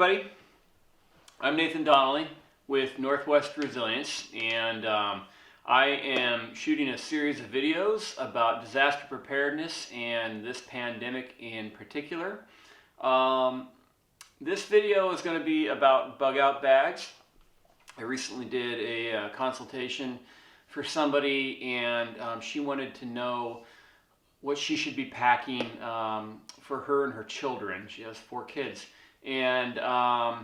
everybody, I'm Nathan Donnelly with Northwest Resilience, and I am shooting a series of videos about disaster preparedness and this pandemic in particular. This video is going to be about bug out bags. I recently did a consultation for somebody, and she wanted to know what she should be packing for her and her children. She has 4 kids, and I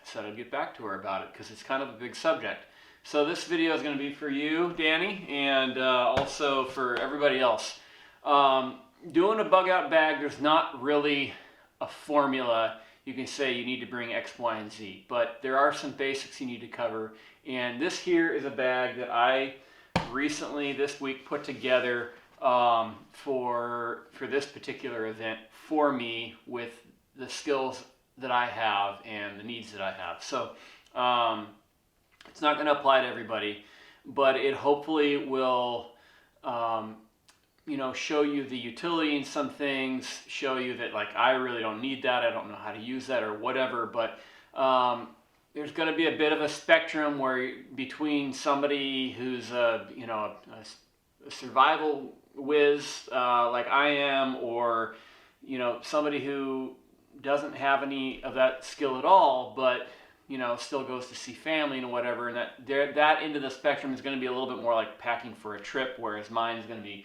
said I'd get back to her about it because it's kind of a big subject. So this video is going to be for you, Danny, and also for everybody else. Doing a bug out bag, there's not really a formula. You can say you need to bring X, Y, and Z, but there are some basics you need to cover. And this here is a bag that I recently, this week, put together for this particular event for me with the skills that I have and the needs that I have. So it's not going to apply to everybody, but it hopefully will show you the utility in some things, show you that like I really don't need that, I don't know how to use that or whatever, but there's going to be a bit of a spectrum where between somebody who's a survival whiz like I am, or somebody who doesn't have any of that skill at all, but still goes to see family and whatever, and that end of the spectrum is going to be a little bit more like packing for a trip, whereas mine is going to be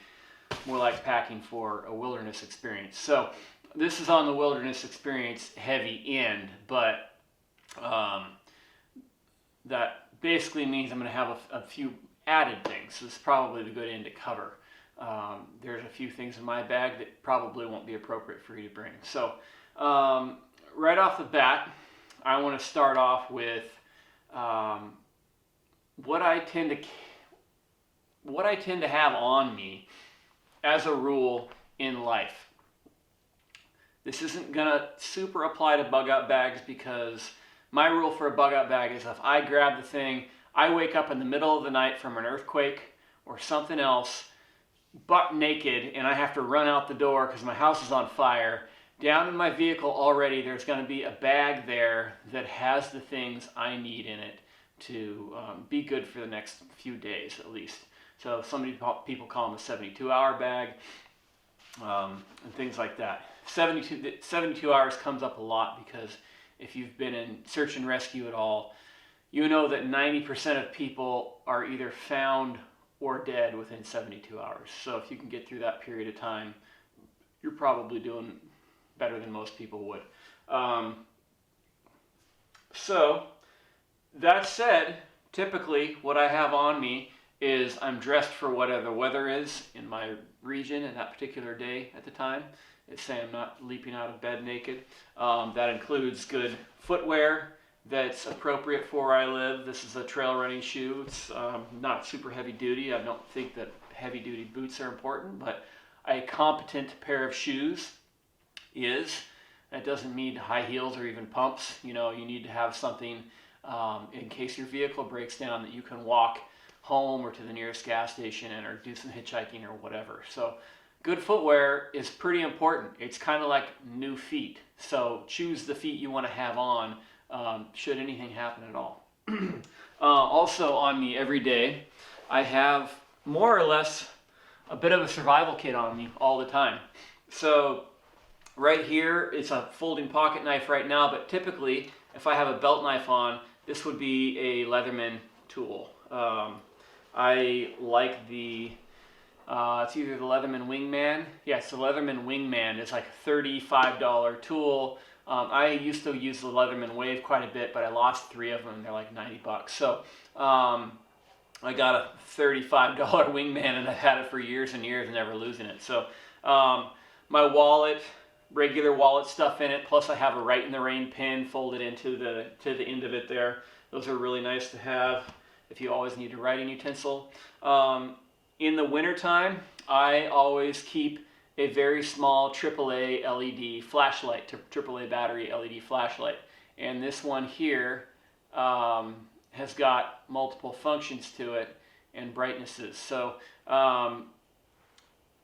more like packing for a wilderness experience. So this is on the wilderness experience heavy end, but that basically means I'm going to have a few added things. So this is probably the good end to cover. There's a few things in my bag that probably won't be appropriate for you to bring. So right off the bat, I want to start off with what I tend to have on me as a rule in life. This isn't going to super apply to bug out bags, because my rule for a bug out bag is if I grab the thing, I wake up in the middle of the night from an earthquake or something else, butt naked, and I have to run out the door because my house is on fire. Down in my vehicle already, there's going to be a bag there that has the things I need in it to be good for the next few days at least. So people call them a 72-hour bag and things like that. 72 hours comes up a lot because if you've been in search and rescue at all, you know that 90% of people are either found or dead within 72 hours. So if you can get through that period of time, you're probably doing better than most people would. So that said, typically what I have on me is I'm dressed for whatever the weather is in my region in that particular day at the time. It's saying I'm not leaping out of bed naked. That includes good footwear that's appropriate for where I live. This is a trail running shoe. It's not super heavy duty. I don't think that heavy duty boots are important, but a competent pair of shoes is. That doesn't mean high heels or even pumps. You need to have something in case your vehicle breaks down that you can walk home or to the nearest gas station or do some hitchhiking or whatever. So good footwear is pretty important. It's kind of like new feet. So choose the feet you want to have on should anything happen at all. Also on me every day, I have more or less a bit of a survival kit on me all the time. So right here, it's a folding pocket knife right now, but typically if I have a belt knife on, this would be a Leatherman tool. I like it's either the Leatherman Wingman. Yeah, it's the Leatherman Wingman. It's like a $35 tool. I used to use the Leatherman Wave quite a bit, but I lost 3 of them. They're like $90. So I got a $35 Wingman, and I've had it for years and years and never losing it. So my wallet, regular wallet stuff in it, plus I have a Right in the Rain pin folded into the end of it there. Those are really nice to have if you always need a writing utensil. In the wintertime, I always keep a very small AAA LED flashlight, AAA battery LED flashlight. And this one here has got multiple functions to it and brightnesses. So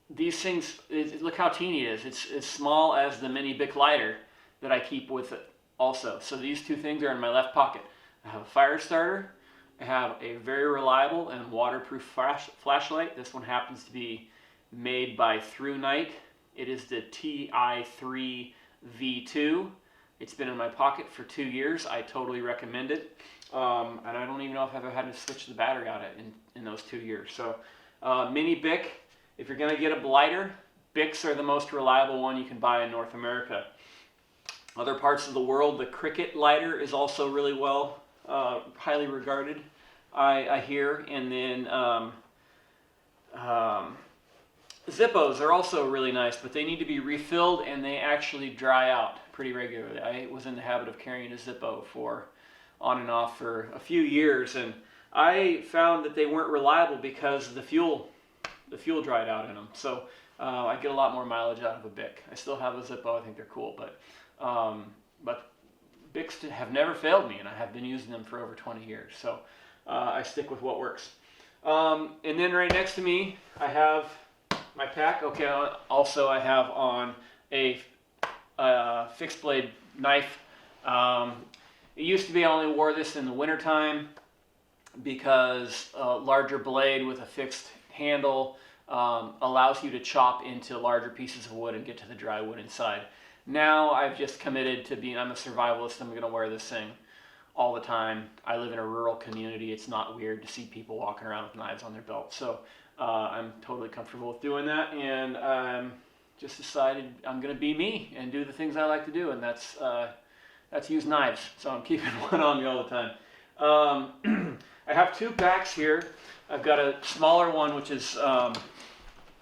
these things, look how teeny it is. It's as small as the mini Bic lighter that I keep with it. also. So these two things are in my left pocket. I have a fire starter. I have a very reliable and waterproof flashlight. This one happens to be made by Through Night. It is the TI3 V2. It's been in my pocket for 2 years. I totally recommend it. And I don't even know if I've ever had to switch the battery out in those 2 years. So mini Bic, if you're going to get a lighter, Bics are the most reliable one you can buy in North America. Other parts of the world, the Cricket lighter is also really well, highly regarded, I hear. And then Zippos are also really nice, but they need to be refilled and they actually dry out pretty regularly. I was in the habit of carrying a Zippo for on and off for a few years, and I found that they weren't reliable because the fuel dried out in them. So I get a lot more mileage out of a Bic. I still have a Zippo. I think they're cool, but Bics have never failed me, and I have been using them for over 20 years. So I stick with what works. And then right next to me, I have my pack. Okay. Also, I have on a fixed blade knife. It used to be I only wore this in the wintertime because a larger blade with a fixed handle allows you to chop into larger pieces of wood and get to the dry wood inside. Now I've just committed to being, I'm a survivalist, I'm going to wear this thing all the time. I live in a rural community. It's not weird to see people walking around with knives on their belt. So I'm totally comfortable with doing that, and just decided I'm going to be me and do the things I like to do, and that's use knives. So I'm keeping one on me all the time. I have two packs here. I've got a smaller one, which is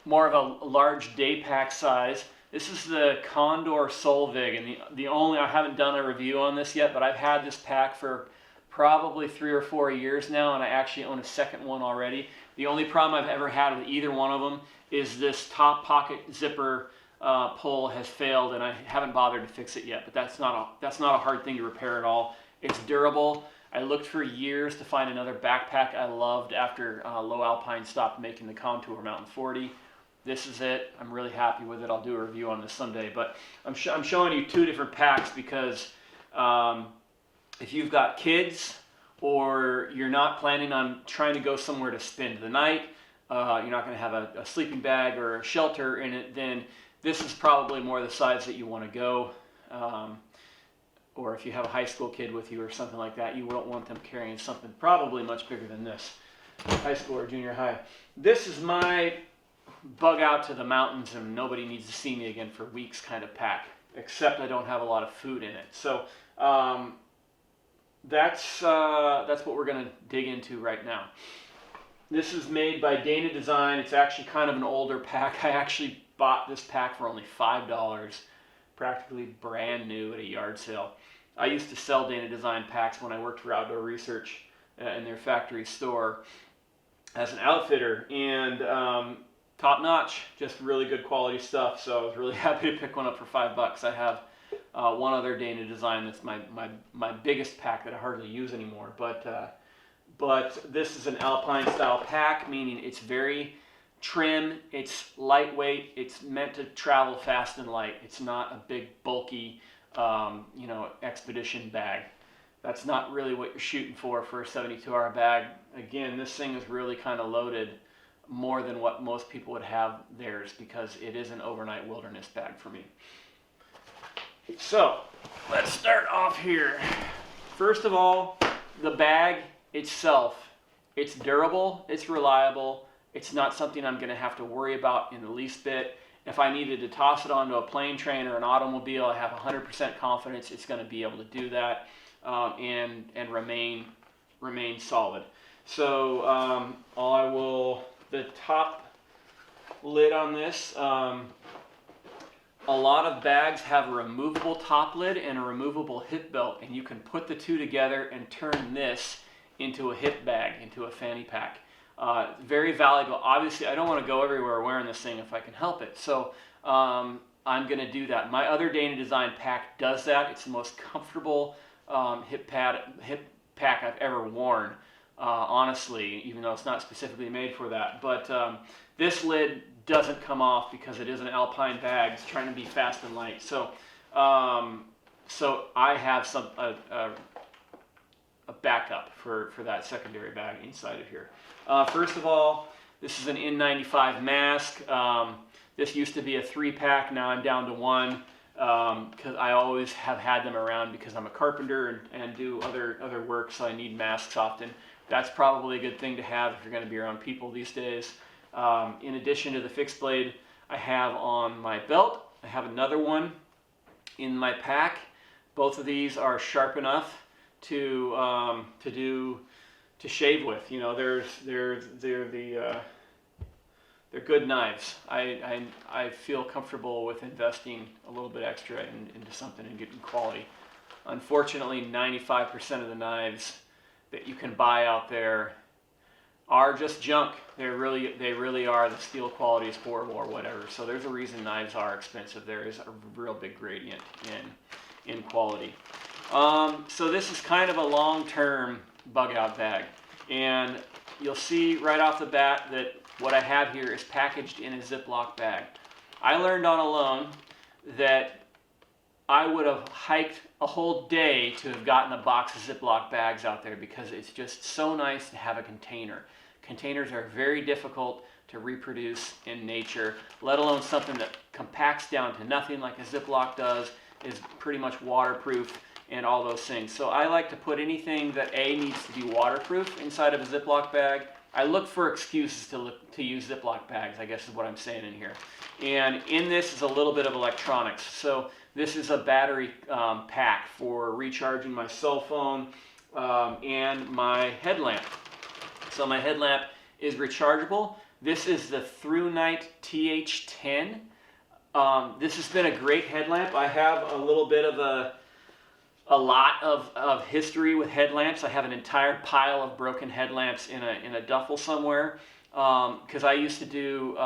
more of a large day pack size. This is the Condor Solvig, and the only, I haven't done a review on this yet, but I've had this pack for probably 3 or 4 years now, and I actually own a second one already. The only problem I've ever had with either one of them is this top pocket zipper pull has failed, and I haven't bothered to fix it yet. But that's not a hard thing to repair at all. It's durable. I looked for years to find another backpack I loved after Low Alpine stopped making the Contour Mountain 40. This is it. I'm really happy with it. I'll do a review on this someday. But I'm showing you two different packs because if you've got kids or you're not planning on trying to go somewhere to spend the night, you're not going to have a sleeping bag or a shelter in it, then this is probably more the size that you want to go. Or if you have a high school kid with you or something like that, you won't want them carrying something probably much bigger than this. High school or junior high. This is my bug out to the mountains and nobody needs to see me again for weeks kind of pack, except I don't have a lot of food in it. So that's what we're going to dig into right now. This is made by Dana Design. It's actually kind of an older pack. I actually bought this pack for only $5, practically brand new at a yard sale. I used to sell Dana Design packs when I worked for Outdoor Research in their factory store as an outfitter, and top notch, just really good quality stuff. So I was really happy to pick one up for $5. I have one other Dana Design that's my biggest pack that I hardly use anymore, but this is an Alpine style pack, meaning it's very trim, it's lightweight, it's meant to travel fast and light. It's not a big bulky expedition bag. That's not really what you're shooting for a 72-hour bag. Again, this thing is really kind of loaded more than what most people would have theirs because it is an overnight wilderness bag for me. So let's start off here. First of all, the bag itself, it's durable, it's reliable, it's not something I'm going to have to worry about in the least bit. If I needed to toss it onto a plane, train, or an automobile, I have 100% confidence it's going to be able to do that and remain solid. So the top lid on this, a lot of bags have a removable top lid and a removable hip belt, and you can put the two together and turn this into a hip bag, into a fanny pack. Very valuable. Obviously, I don't want to go everywhere wearing this thing if I can help it. So I'm going to do that. My other Dana Design pack does that. It's the most comfortable hip pack I've ever worn, honestly, even though it's not specifically made for that. But this lid doesn't come off because it is an Alpine bag. It's trying to be fast and light. So So I have a backup for that secondary bag inside of here. First of all, this is an N95 mask. This used to be a 3-pack, now I'm down to 1 because I always have had them around because I'm a carpenter and do other work, so I need masks often. That's probably a good thing to have if you're going to be around people these days. In addition to the fixed blade I have on my belt, I have another one in my pack. Both of these are sharp enough to shave with. You know, they're good knives. I feel comfortable with investing a little bit extra into something and getting quality. Unfortunately, 95% of the knives that you can buy out there are just junk. They really are. The steel quality is horrible or whatever. So there's a reason knives are expensive. There is a real big gradient in quality. So this is kind of a long-term bug out bag, and you'll see right off the bat that what I have here is packaged in a Ziploc bag. I learned on alone that I would have hiked a whole day to have gotten a box of Ziploc bags out there because it's just so nice to have a container. Containers are very difficult to reproduce in nature, let alone something that compacts down to nothing like a Ziploc does, is pretty much waterproof and all those things. So I like to put anything that needs to be waterproof inside of a Ziploc bag. I look for excuses to use Ziploc bags, I guess is what I'm saying in here. And in this is a little bit of electronics. So this is a battery pack for recharging my cell phone and my headlamp. So my headlamp is rechargeable. This is the ThruNite TH10. This has been a great headlamp. I have a little bit of a lot of history with headlamps. I have an entire pile of broken headlamps in a duffel somewhere because I used to do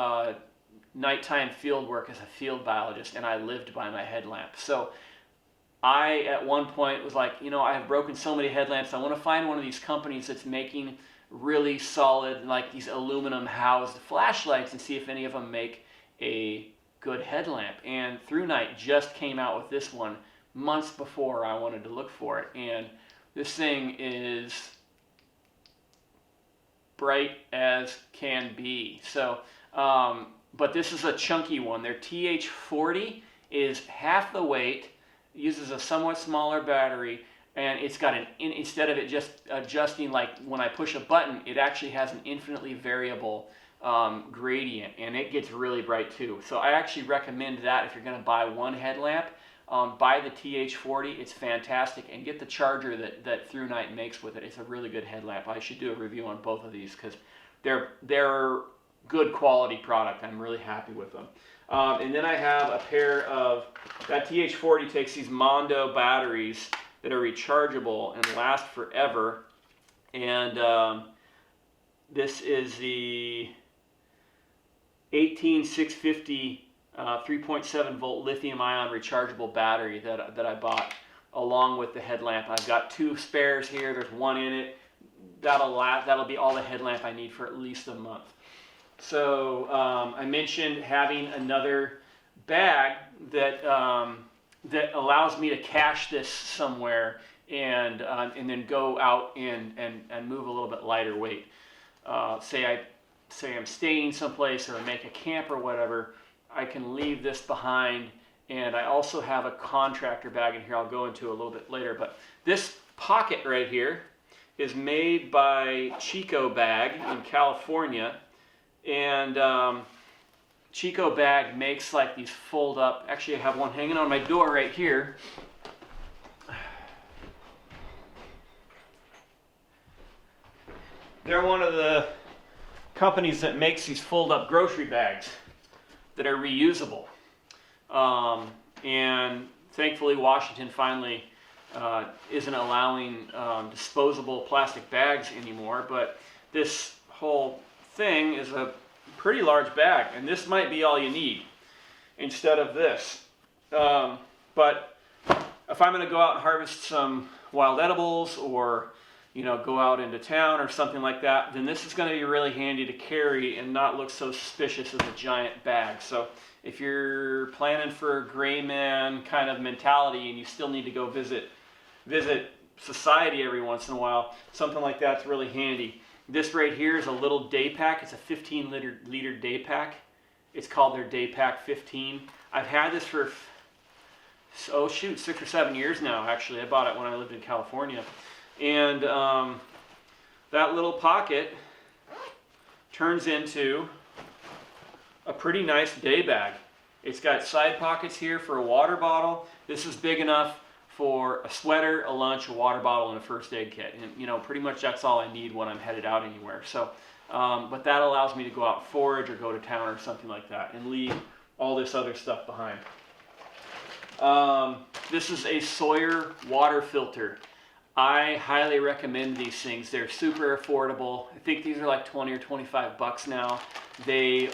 nighttime field work as a field biologist, and I lived by my headlamp. So I, at one point, was like, you know, I have broken so many headlamps. I want to find one of these companies that's making really solid, like these aluminum housed flashlights, and see if any of them make a good headlamp. And ThruNite just came out with this one months before I wanted to look for it, and this thing is bright as can be. So but this is a chunky one. Their TH40 is half the weight, uses a somewhat smaller battery, and it's got instead of it just adjusting like when I push a button, it actually has an infinitely variable gradient, and it gets really bright too. So I actually recommend that if you're going to buy one headlamp. Buy the TH40, it's fantastic, and get the charger that ThruNite makes with it. It's a really good headlamp. I should do a review on both of these because they're good quality product. I'm really happy with them. And then I have a pair of, that TH40 takes these Mondo batteries that are rechargeable and last forever. And this is the 18650 3.7 volt lithium ion rechargeable battery that I bought along with the headlamp. I've got 2 spares here. There's one in it. That'll be all the headlamp I need for at least a month. So I mentioned having another bag that allows me to cache this somewhere and then go out and move a little bit lighter weight. Say I'm staying someplace or I make a camp or whatever, I can leave this behind. And I also have a contractor bag in here I'll go into a little bit later. But this pocket right here is made by Chico Bag in California. And Chico Bag makes like these fold up, actually I have one hanging on my door right here. They're one of the companies that makes these fold up grocery bags that are reusable. And thankfully Washington finally isn't allowing disposable plastic bags anymore, but this whole thing is a pretty large bag, and this might be all you need instead of this. But if I'm going to go out and harvest some wild edibles or go out into town or something like that, then this is going to be really handy to carry and not look so suspicious as a giant bag. So if you're planning for a gray man kind of mentality and you still need to go visit society every once in a while, something like that's really handy. This right here is a little day pack. It's a 15 liter day pack. It's called their Day Pack 15. I've had this for, 6 or 7 years now, actually. I bought it when I lived in California. And that little pocket turns into a pretty nice day bag. It's got side pockets here for a water bottle. This is big enough for a sweater, a lunch, a water bottle, and a first aid kit. And you know, pretty much that's all I need when I'm headed out anywhere. So, but that allows me to go out and forage or go to town or something like that and leave all this other stuff behind. This is a Sawyer water filter. I highly recommend these things. They're super affordable. I think these are like 20 or 25 bucks now. They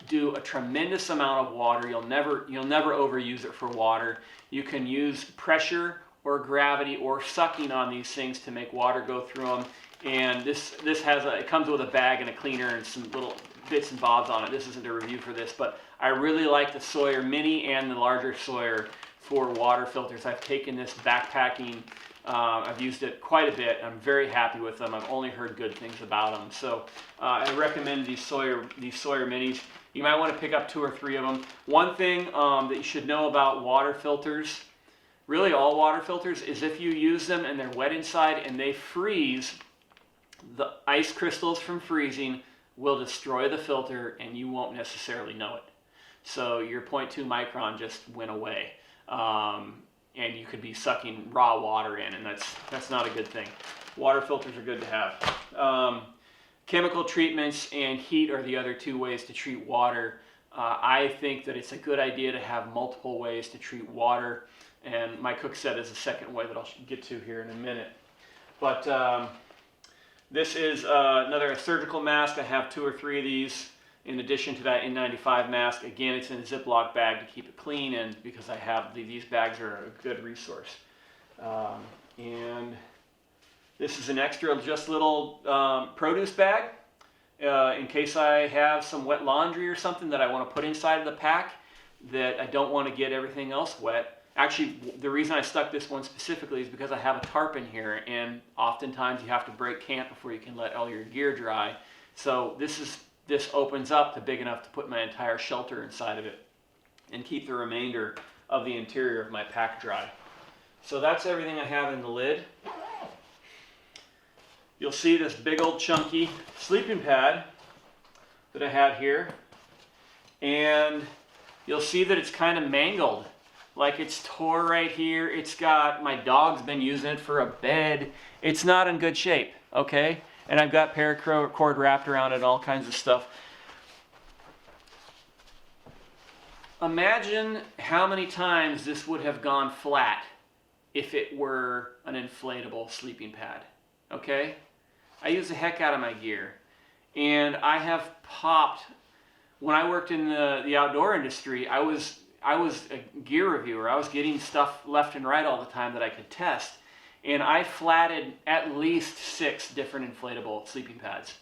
do a tremendous amount of water. You'll never overuse it for water. You can use pressure or gravity or sucking on these things to make water go through them. And it comes with a bag and a cleaner and some little bits and bobs on it. This isn't a review for this, but I really like the Sawyer Mini and the larger Sawyer for water filters. I've taken this backpacking. I've used it quite a bit. I'm very happy with them. I've only heard good things about them. So I recommend these Sawyer Minis. You might want to pick up 2 or 3 of them. One thing that you should know about water filters, really all water filters, is if you use them and they're wet inside and they freeze, the ice crystals from freezing will destroy the filter and you won't necessarily know it. So your 0.2 micron just went away. And you could be sucking raw water in, and that's not a good thing. Water filters are good to have. Chemical treatments and heat are the other 2 ways to treat water. I think that it's a good idea to have multiple ways to treat water, and my cook set is the second way that I'll get to here in a minute. But this is another surgical mask. I have 2 or 3 of these. In addition to that N95 mask, again, it's in a Ziploc bag to keep it clean, and because I have these bags are a good resource. And this is an extra, just little produce bag in case I have some wet laundry or something that I want to put inside of the pack that I don't want to get everything else wet. Actually, the reason I stuck this one specifically is because I have a tarp in here, and oftentimes you have to break camp before you can let all your gear dry. So this opens up to big enough to put my entire shelter inside of it and keep the remainder of the interior of my pack dry. So that's everything I have in the lid. You'll see this big old chunky sleeping pad that I have here, and you'll see that it's kind of mangled. Like it's tore right here. It's got, my dog's been using it for a bed. It's not in good shape, okay? And I've got paracord wrapped around it and all kinds of stuff. Imagine how many times this would have gone flat if it were an inflatable sleeping pad, okay? I use the heck out of my gear. And I have popped, when I worked in the outdoor industry, I was a gear reviewer. I was getting stuff left and right all the time that I could test. And I flatted at least 6 different inflatable sleeping pads.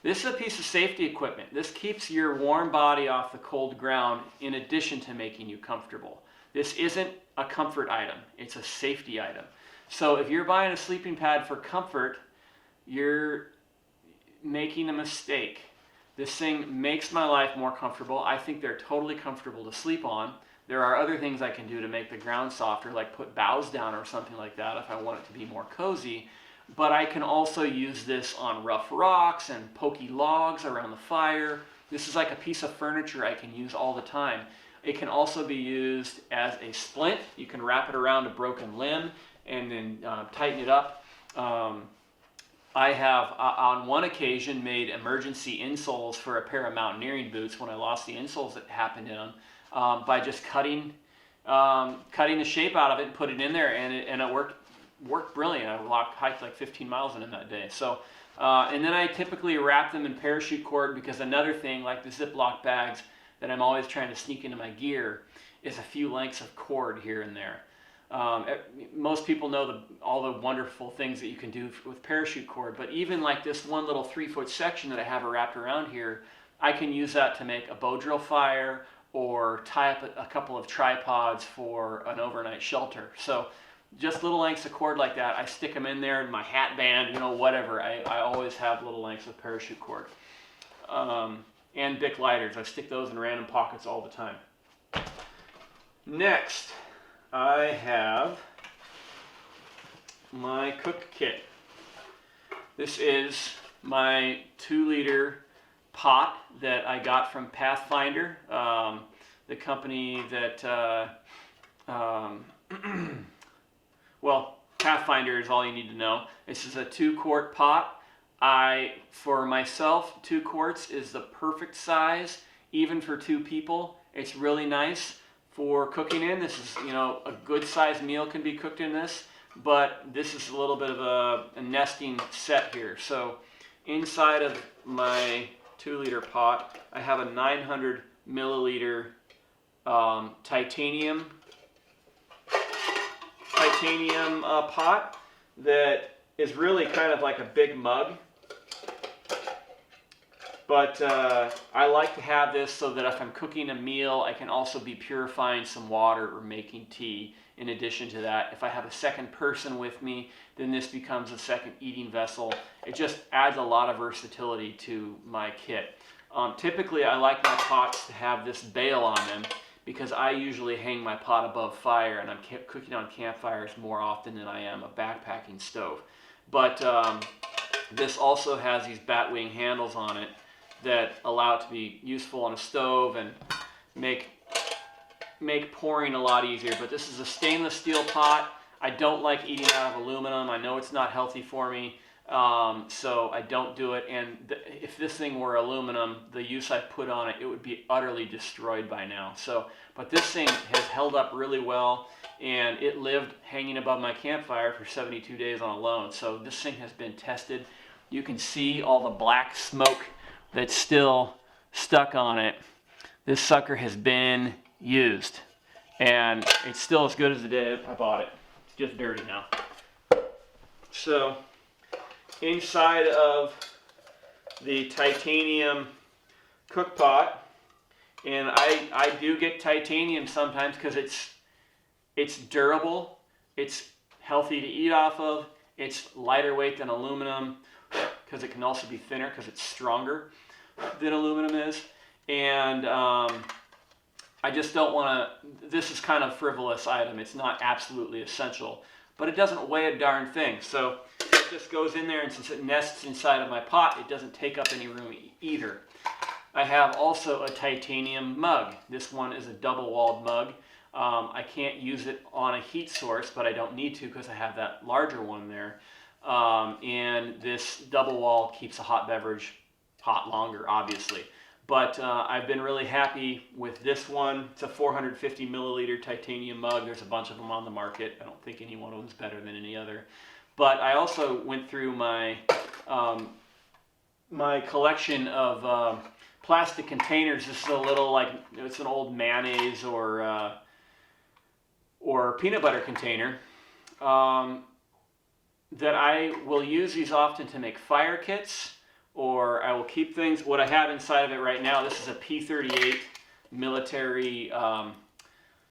This is a piece of safety equipment. This keeps your warm body off the cold ground in addition to making you comfortable. This isn't a comfort item, it's a safety item. So if you're buying a sleeping pad for comfort, you're making a mistake. This thing makes my life more comfortable. I think they're totally comfortable to sleep on. There are other things I can do to make the ground softer, like put boughs down or something like that if I want it to be more cozy. But I can also use this on rough rocks and pokey logs around the fire. This is like a piece of furniture I can use all the time. It can also be used as a splint. You can wrap it around a broken limb and then tighten it up. I have, on one occasion, made emergency insoles for a pair of mountaineering boots when I lost the insoles that happened in them. By just cutting the shape out of it and put it in there, and it worked brilliant. I hiked like 15 miles in them that day. So, and then I typically wrap them in parachute cord, because another thing, like the Ziploc bags that I'm always trying to sneak into my gear, is a few lengths of cord here and there. Most people know all the wonderful things that you can do with parachute cord, but even like this one little 3-foot section that I have wrapped around here, I can use that to make a bow drill fire, or tie up a couple of tripods for an overnight shelter. So just little lengths of cord like that, I stick them in there in my hat band, whatever. I always have little lengths of parachute cord. And Bic lighters, I stick those in random pockets all the time. Next, I have my cook kit. This is my 2-liter pot that I got from Pathfinder, the company that, well, Pathfinder is all you need to know. This is a 2-quart pot. For myself, 2 quarts is the perfect size, even for 2 people. It's really nice for cooking in. This is, a good sized meal can be cooked in this, but this is a little bit of a nesting set here. So inside of my 2-liter pot, I have a 900 milliliter titanium pot that is really kind of like a big mug. But I like to have this so that if I'm cooking a meal, I can also be purifying some water or making tea. In addition to that, if I have a second person with me, then this becomes a second eating vessel. It just adds a lot of versatility to my kit. Typically, I like my pots to have this bail on them because I usually hang my pot above fire, and I'm cooking on campfires more often than I am a backpacking stove. But this also has these batwing handles on it that allow it to be useful on a stove and make pouring a lot easier. But this is a stainless steel pot. I don't like eating out of aluminum. I know it's not healthy for me, so I don't do it. And if this thing were aluminum, the use I put on it, it would be utterly destroyed by now. But this thing has held up really well, and it lived hanging above my campfire for 72 days on a loan. So this thing has been tested. You can see all the black smoke that's still stuck on it. This sucker has been used, and it's still as good as the day I bought it. It's just dirty now. So inside of the titanium cook pot, and I do get titanium sometimes because it's durable, it's healthy to eat off of, it's lighter weight than aluminum because it can also be thinner because it's stronger than aluminum is. And I just don't want to, this is kind of a frivolous item. It's not absolutely essential, but it doesn't weigh a darn thing. So it just goes in there, and since it nests inside of my pot, it doesn't take up any room either. I have also a titanium mug. This one is a double-walled mug. I can't use it on a heat source, but I don't need to because I have that larger one there. And this double wall keeps a hot beverage hot longer, obviously. But I've been really happy with this one. It's a 450 milliliter titanium mug. There's a bunch of them on the market. I don't think any one of them is better than any other. But I also went through my my collection of plastic containers. This is a little, like, it's an old mayonnaise or peanut butter container that I will use these often to make fire kits, or I will keep things. What I have inside of it right now, this is a P-38 military